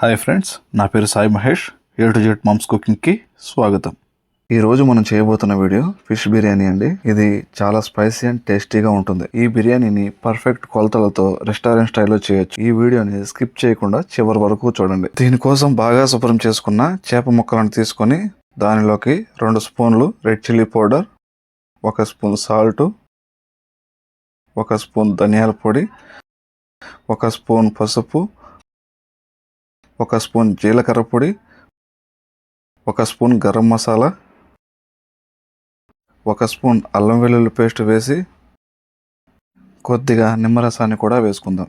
Hi friends, నా పేరు Sai Mahesh. A to Z moms కుకింగ్కి స్వాగతం. ఈరోజు మనం చేయబోతున్న వీడియో ఫిష్ బిర్యానీ అండి. ఇది చాలా స్పైసీ అండ్ టేస్టీగా ఉంటుంది. ఈ బిర్యానీని పర్ఫెక్ట్ కొలతలతో రెస్టారెంట్ స్టైల్లో చేయొచ్చు. ఈ వీడియోని స్కిప్ చేయకుండా చివరి వరకు చూడండి. దీనికోసం బాగా శుభ్రం చేసుకున్న చేప ముక్కలను తీసుకొని దానిలోకి 2 స్పూన్లు red chilli powder, 1 spoon salt, 1 spoon ధనియాల పొడి, 1 స్పూన్ పసుపు, 1 స్పూన్ జీలకర్ర పొడి, 1 స్పూన్ గరం మసాలా, 1 స్పూన్ అల్లం వెల్లుల్లి పేస్ట్ వేసి కొద్దిగా నిమ్మరసాన్ని కూడా వేసుకుందాం.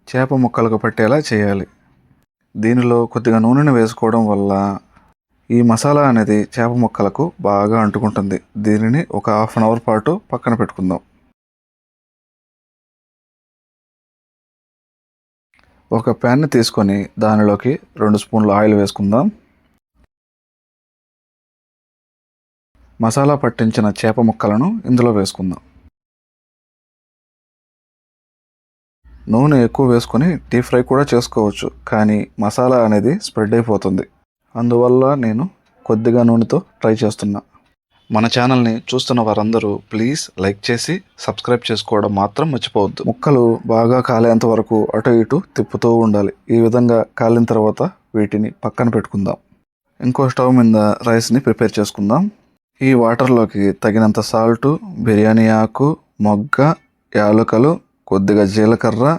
చేప ముక్కలకు పట్టేలా చేయాలి. దీనిలో కొద్దిగా నూనెను వేసుకోవడం వల్ల ఈ మసాలా అనేది చేప ముక్కలకు బాగా అంటుకుంటుంది. దీనిని ఒక హాఫ్ అన్ అవర్ పాటు పక్కన పెట్టుకుందాం. ఒక ప్యాన్ని తీసుకొని దానిలోకి 2 స్పూన్ల ఆయిల్ వేసుకుందాం. మసాలా పట్టించిన చేప ముక్కలను ఇందులో వేసుకుందాం. నూనె ఎక్కువ వేసుకొని డీప్ ఫ్రై కూడా చేసుకోవచ్చు, కానీ మసాలా అనేది స్ప్రెడ్ అయిపోతుంది. అందువల్ల నేను కొద్దిగా నూనెతో ట్రై చేస్తున్నా. మన ఛానల్ని చూస్తున్న వారందరూ ప్లీజ్ లైక్ చేసి సబ్స్క్రైబ్ చేసుకోవడం మాత్రం మర్చిపోవద్దు. ముక్కలు బాగా కాలేంత వరకు అటు ఇటు తిప్పుతూ ఉండాలి. ఈ విధంగా కాలిన తర్వాత వీటిని పక్కన పెట్టుకుందాం. ఇంకో స్టవ్ మీద రైస్ని ప్రిపేర్ చేసుకుందాం. ఈ వాటర్లోకి తగినంత సాల్టు, బిర్యానీ ఆకు, మొగ్గ, యాలకులు, కొద్దిగా జీలకర్ర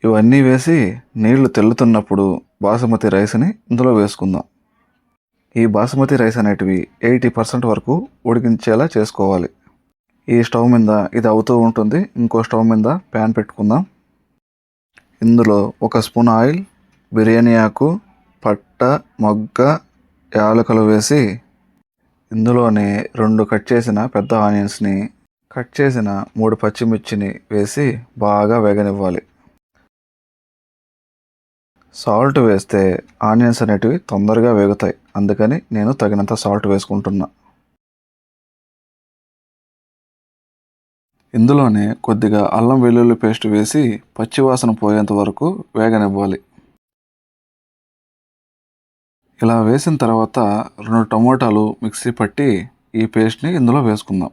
ఇవన్నీ వేసి నీళ్లు తెల్లుతున్నప్పుడు బాసుమతి రైస్ని ఇందులో వేసుకుందాం. ఈ బాసుమతి రైస్ అనేటివి 80% వరకు ఉడికించేలా చేసుకోవాలి. ఈ స్టవ్ మీద ఇది అవుతూ ఉంటుంది. ఇంకో స్టవ్ మీద ప్యాన్ పెట్టుకుందాం. ఇందులో 1 స్పూన్ ఆయిల్, బిర్యానీ ఆకు, పట్ట, మొగ్గ, యాలకులు వేసి ఇందులోనే 2 కట్ చేసిన పెద్ద ఆనియన్స్ని, కట్ చేసిన 3 పచ్చిమిర్చిని వేసి బాగా వేగనివ్వాలి. సాల్ట్ వేస్తే ఆనియన్స్ అనేటివి తొందరగా వేగుతాయి, అందుకని నేను తగినంత సాల్ట్ వేసుకుంటున్నా. ఇందులోనే కొద్దిగా అల్లం వెల్లుల్లి పేస్ట్ వేసి పచ్చివాసన పోయేంత వరకు వేగనివ్వాలి. ఇలా వేసిన తర్వాత 2 టమోటాలు మిక్సీ పట్టి ఈ పేస్ట్ని ఇందులో వేసుకుందాం.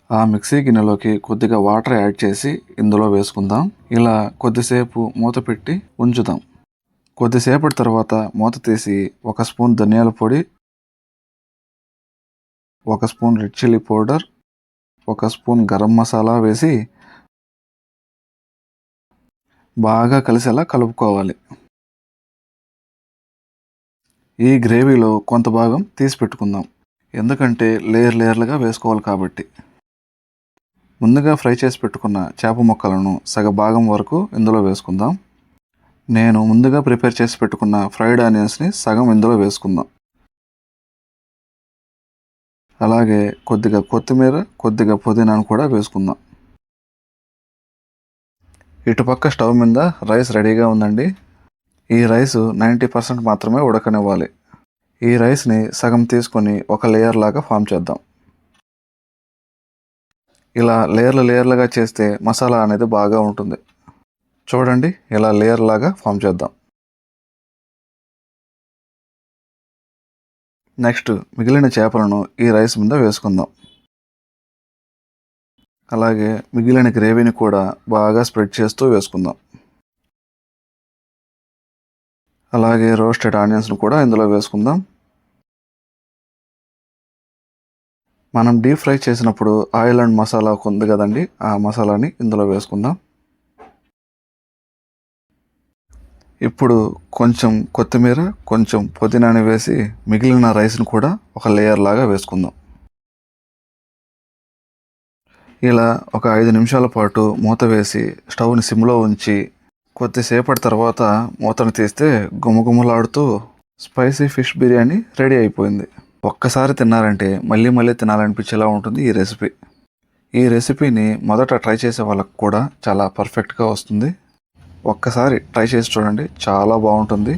ఆ మిక్సీ గిన్నెలోకి కొద్దిగా వాటర్ యాడ్ చేసి ఇందులో వేసుకుందాం. ఇలా కొద్దిసేపు మూత పెట్టి ఉంచుదాం. కొద్దిసేపటి తర్వాత మూత తీసి 1 స్పూన్ ధనియాల పొడి, 1 spoon red chilli powder, 1 spoon garam masala వేసి బాగా కలిసేలా కలుపుకోవాలి. ఈ గ్రేవీలో కొంత భాగం తీసి పెట్టుకుందాం, ఎందుకంటే లేయర్లుగా వేసుకోవాలి కాబట్టి. ముందుగా ఫ్రై చేసి పెట్టుకున్న చేప ముక్కలను సగభాగం వరకు ఇందులో వేసుకుందాం. నేను ముందుగా ప్రిపేర్ చేసి పెట్టుకున్న ఫ్రైడ్ ఆనియన్స్ని సగం ఇందులో వేసుకుందాం. అలాగే కొద్దిగా కొత్తిమీర, కొద్దిగా పుదీనాను కూడా వేసుకుందాం. ఇటుపక్క స్టవ్ మీద రైస్ రెడీగా ఉందండి. ఈ రైస్ 90% మాత్రమే ఉడకనివ్వాలి. ఈ రైస్ని సగం తీసుకొని ఒక లేయర్ లాగా ఫామ్ చేద్దాం. ఇలా లేయర్లుగా చేస్తే మసాలా అనేది బాగా ఉంటుంది. చూడండి, ఇలా లేయర్ లాగా ఫామ్ చేద్దాం. నెక్స్ట్ మిగిలిన చేపలను ఈ రైస్ మీద వేసుకుందాం. అలాగే మిగిలిన గ్రేవీని కూడా బాగా స్ప్రెడ్ చేస్తూ వేసుకుందాం. అలాగే రోస్టెడ్ ఆనియన్స్ను కూడా ఇందులో వేసుకుందాం. మనం డీప్ ఫ్రై చేసినప్పుడు ఆయిల్ అండ్ మసాలా ఉంది కదండి, ఆ మసాలాని ఇందులో వేసుకుందాం. ఇప్పుడు కొంచెం కొత్తిమీర, కొంచెం పుదీనాని వేసి మిగిలిన రైస్ని కూడా ఒక లేయర్ లాగా వేసుకుందాం. ఇలా ఒక 5 నిమిషాల పాటు మూత వేసి స్టవ్ని సిమ్లో ఉంచి కొద్దిసేపటి తర్వాత మూతను తీస్తే గుమగుమలాడుతూ స్పైసీ ఫిష్ బిర్యానీ రెడీ అయిపోయింది. ఒక్కసారి తిన్నారంటే మళ్ళీ తినాలనిపించేలా ఉంటుంది ఈ రెసిపీ. ఈ రెసిపీని మొదట ట్రై చేసే వాళ్ళకు కూడా చాలా పర్ఫెక్ట్గా వస్తుంది. ఒక్కసారి ట్రై చేసి చూడండి, చాలా బాగుంటుంది.